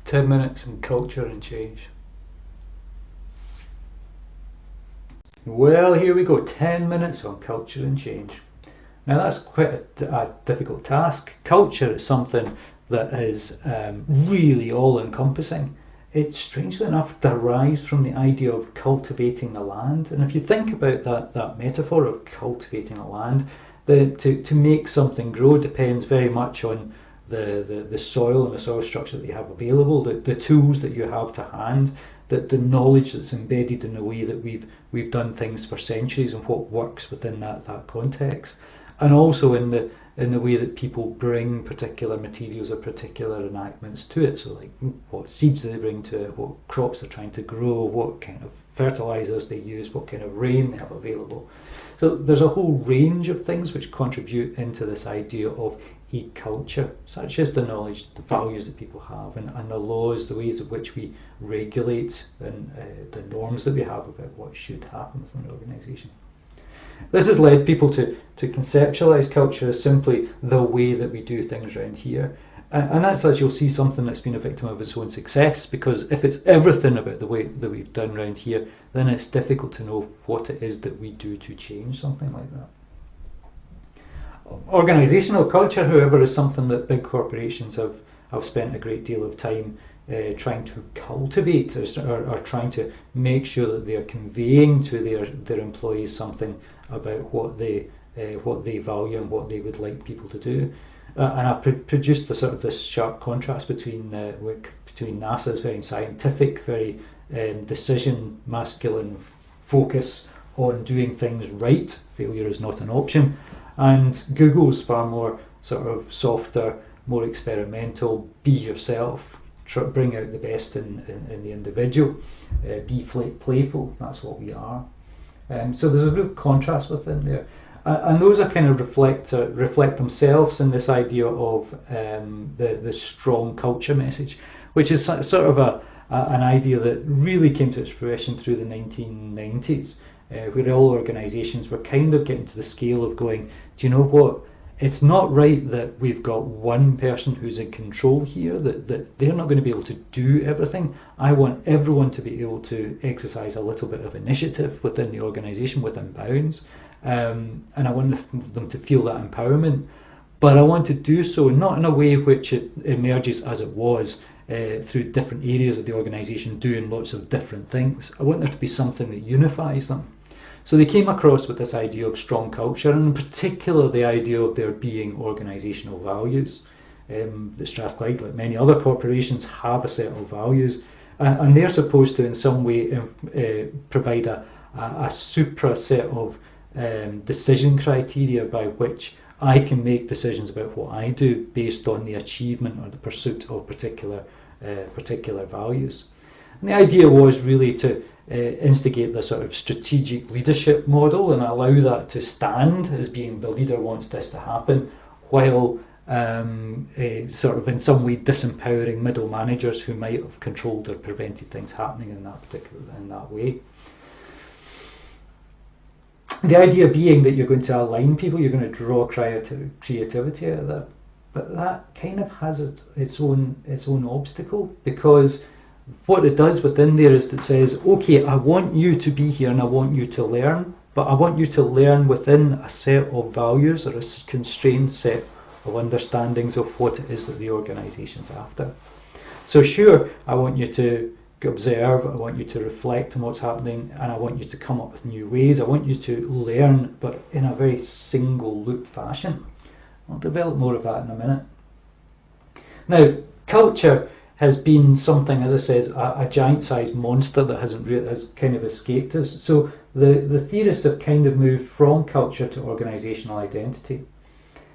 10 minutes on culture and change. Well, here we go, 10 minutes on culture and change. Now that's quite a difficult task. Culture is something that is really all-encompassing. It, strangely enough, derives from the idea of cultivating the land. And if you think about that metaphor of cultivating the land, to make something grow depends very much on the soil and the soil structure that you have available, the tools that you have to hand, the knowledge that's embedded in the way that we've done things for centuries and what works within that context, and also in the way that people bring particular materials or particular enactments to it. So like what seeds they bring to it, what crops they're trying to grow, what kind of fertilizers they use, what kind of rain they have available. So there's a whole range of things which contribute into this idea of a culture, such as the knowledge, the values that people have, and the laws, the ways in which we regulate, and the norms that we have about what should happen within an organisation. This has led people to conceptualise culture as simply the way that we do things around here. And that's, as you'll see, something that's been a victim of its own success, because if it's everything about the way that we've done around here, then it's difficult to know what it is that we do to change something like that. Organisational culture, however, is something that big corporations have spent a great deal of time trying to cultivate, or trying to make sure that they are conveying to their employees something about what they value and what they would like people to do. And I've produced this sharp contrast between NASA's very scientific, very decision masculine focus on doing things right, failure is not an option, and Google's far more sort of softer, more experimental, be yourself, bring out the best in the individual, be playful, that's what we are. So there's a real contrast within there. And those are kind of reflect themselves in this idea of the strong culture message, which is sort of an idea that really came to its fruition through the 1990s, where all organisations were kind of getting to the scale of going, do you know what? It's not right that we've got one person who's in control here, that they're not going to be able to do everything. I want everyone to be able to exercise a little bit of initiative within the organisation, within bounds. And I want them to feel that empowerment, but I want to do so not in a way which it emerges as it was through different areas of the organisation doing lots of different things. I want there to be something that unifies them. So they came across with this idea of strong culture, and in particular the idea of there being organisational values. The Strathclyde, like many other corporations, have a set of values, and they're supposed to in some way provide a supra set of decision criteria by which I can make decisions about what I do based on the achievement or the pursuit of particular values. And the idea was really to instigate the sort of strategic leadership model and allow that to stand as being the leader wants this to happen, while sort of in some way disempowering middle managers who might have controlled or prevented things happening in that way. The idea being that you're going to align people, you're going to draw creativity out of that, but that kind of has its own obstacle, because what it does within there is it says, okay, I want you to be here and I want you to learn, but I want you to learn within a set of values or a constrained set of understandings of what it is that the organisation's after. So sure, I want you to observe, I want you to reflect on what's happening, and I want you to come up with new ways. I want you to learn, but in a very single loop fashion. I'll develop more of that in a minute. Now, culture has been something, as I said, a giant-sized monster that has kind of escaped us. So the theorists have kind of moved from culture to organisational identity.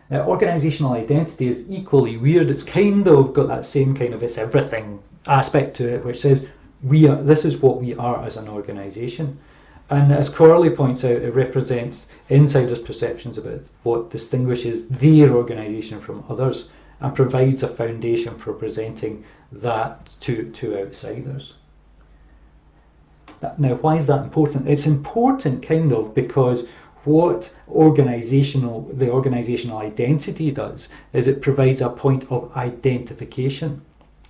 Now, organisational identity is equally weird. It's kind of got that same kind of it's everything aspect to it, which says this is what we are as an organisation. And as Corley points out, it represents insiders' perceptions about what distinguishes their organisation from others, and provides a foundation for presenting that to outsiders. Now, why is that important? It's important kind of because what the organisational identity does is it provides a point of identification.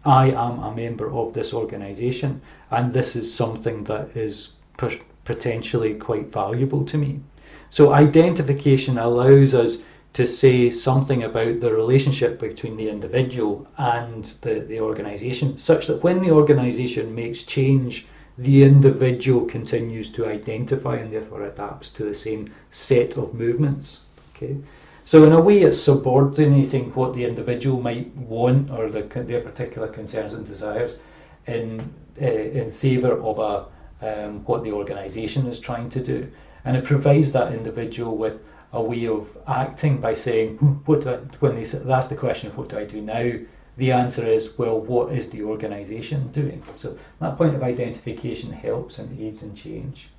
I am a member of this organisation, and this is something that is potentially quite valuable to me. So identification allows us to say something about the relationship between the individual and the organisation, such that when the organisation makes change, the individual continues to identify and therefore adapts to the same set of movements. Okay, so in a way, it's subordinating what the individual might want or their particular concerns and desires in favour of what the organisation is trying to do, and it provides that individual with a way of acting by saying, when they ask the question of what do I do now, the answer is, well, what is the organisation doing? So that point of identification helps and aids in change.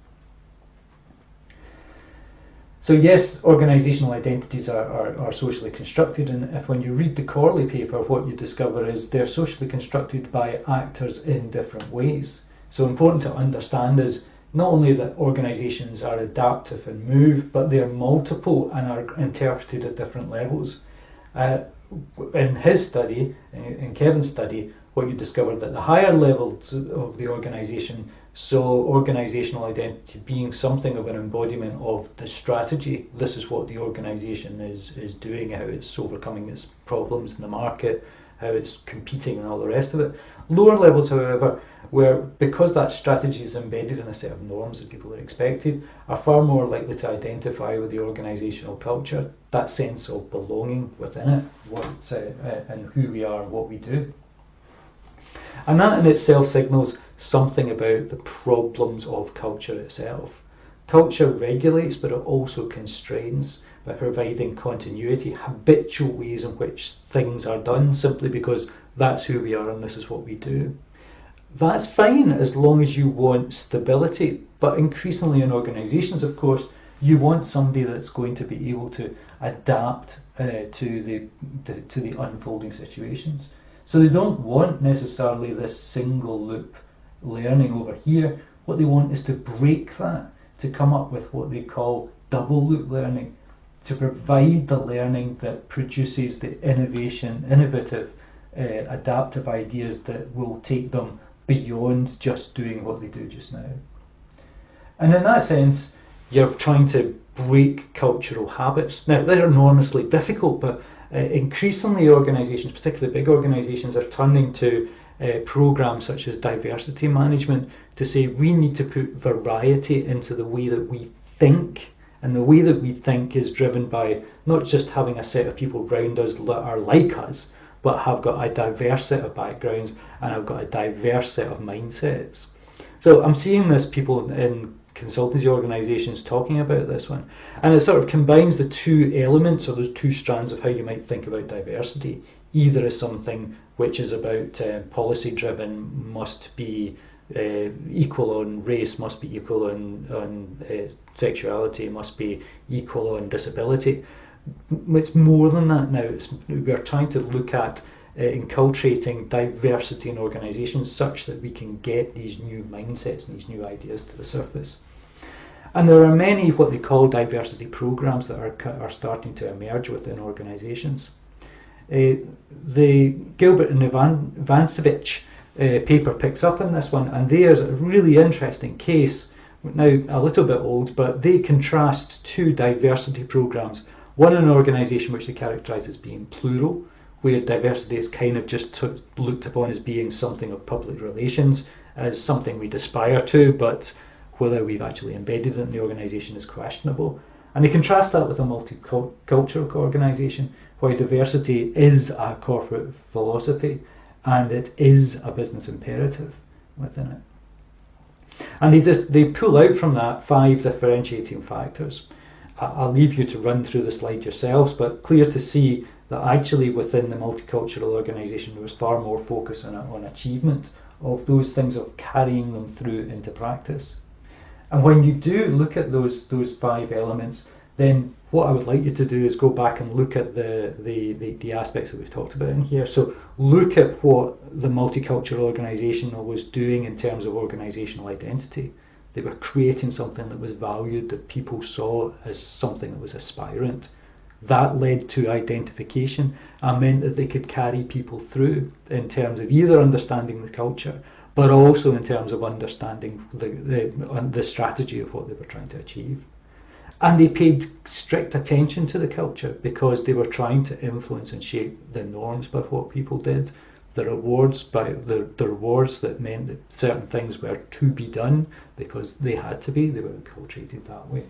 So yes, organisational identities are socially constructed, and if when you read the Corley paper, what you discover is they're socially constructed by actors in different ways. So important to understand is not only that organisations are adaptive and move, but they're multiple and are interpreted at different levels. In his study, in Kevin's study, what you discovered that the higher levels of the organisation saw organisational identity being something of an embodiment of the strategy. This is what the organisation is doing, how it's overcoming its problems in the market, how it's competing and all the rest of it. Lower levels, however, where because that strategy is embedded in a set of norms that people are expected, are far more likely to identify with the organisational culture, that sense of belonging within it, and who we are and what we do. And that in itself signals something about the problems of culture itself. Culture regulates, but it also constrains by providing continuity, habitual ways in which things are done, simply because that's who we are and this is what we do. That's fine as long as you want stability, but increasingly in organisations, of course, you want somebody that's going to be able to adapt to the unfolding situations. So they don't want necessarily this single loop learning over here. What they want is to break that, to come up with what they call double loop learning, to provide the learning that produces the innovative, adaptive ideas that will take them beyond just doing what they do just now. And in that sense, you're trying to break cultural habits. Now, they're enormously difficult, but increasingly organisations, particularly big organisations, are turning to programs such as diversity management to say we need to put variety into the way that we think. And the way that we think is driven by not just having a set of people around us that are like us, but have got a diverse set of backgrounds and have got a diverse set of mindsets. So I'm seeing this people in consultancy organisations talking about this one, and it sort of combines the two elements or those two strands of how you might think about diversity, either as something which is about policy driven, must be equal on race, must be equal on sexuality, must be equal on disability. It's more than that now. We're trying to look at inculcating diversity in organisations such that we can get these new mindsets and these new ideas to the surface. And there are many what they call diversity programs that are starting to emerge within organisations. The Gilbert and Ivancevich paper picks up on this one, and there's a really interesting case, now a little bit old, but they contrast two diversity programs. One in an organisation which they characterise as being plural, where diversity is kind of just looked upon as being something of public relations, as something we'd aspire to, but whether we've actually embedded it in the organisation is questionable. And they contrast that with a multicultural organisation, where diversity is a corporate philosophy and it is a business imperative within it. And they pull out from that 5 differentiating factors. I'll leave you to run through the slide yourselves, but clear to see that actually within the multicultural organisation there was far more focus on achievement of those things, of carrying them through into practice. And when you do look at those 5 elements, then what I would like you to do is go back and look at the aspects that we've talked about in here. So look at what the multicultural organisation was doing in terms of organisational identity. They were creating something that was valued, that people saw as something that was aspirant. That led to identification and meant that they could carry people through in terms of either understanding the culture, but also in terms of understanding the strategy of what they were trying to achieve. And they paid strict attention to the culture because they were trying to influence and shape the norms by what people did, the rewards that meant that certain things were to be done because they had to be, they were enculturated that way.